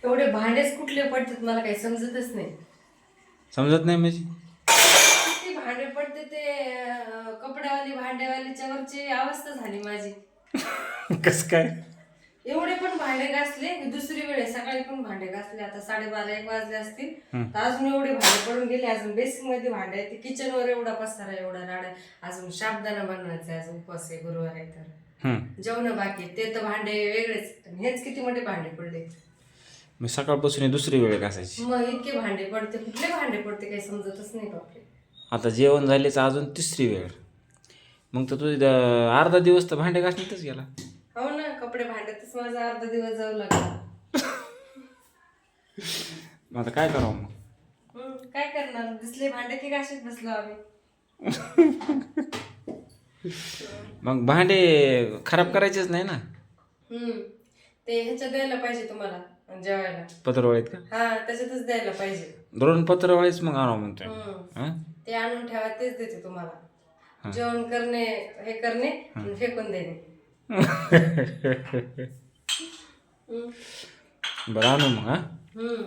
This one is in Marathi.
एवढे भांडेच कुठले पडतात मला काही समजतच नाही. समजत नाही म्हणजे किती भांडे पडते ते कपड्यावाली भांडेवालीच्या वरची अवस्था झाली माझी. कस काय? एवढे पण भांडे घासले की दुसरी वेळ आहे. सकाळी पण भांडे घासले, आता 12:30-1 वाजले असतील तर अजून एवढे भांडे पडून गेले. अजून बेसिक मध्ये भांडे आहेत, किचन वर एवढा पसारा, एवढा राडा. अजून साबुदाणा बनवायचा, अजून उपवास आहे, गुरुवार आहे तर जेवण बाकी आहेत. ते तर भांडे वेगळेच. आणि हेच किती मोठे भांडे पडले. मी सकाळपासून दुसरी वेळ घासायची. मग इतके भांडे पडते, कुठले भांडे पडते काही समजतच नाही बापरे. आता जेवण झालेच अजून तिसरी वेळ. मग तर तुझे अर्धा दिवस तर भांडे घासण्यातच गेला. हो ना, कपडे भांड्यातच माझा अर्धा दिवस जाऊ लागला. मग आता काय करावं मग? काय करणार, दिसले भांडे की घाशीत बसलो आम्ही. मग भांडे खराब करायचेच नाही ना. ते ह्याच्यात द्यायला पाहिजे तुम्हाला जेवायला. पत्रवळीत का? हा, त्याच्यातच द्यायला पाहिजे. धरून पत्रवळीच मग आणावं म्हणतोय. ते आणून ठेवा, तेच देते तुम्हाला. जेवण करणे, हे करणे आणि फेकून देणे. बरं आणू मग. हम्म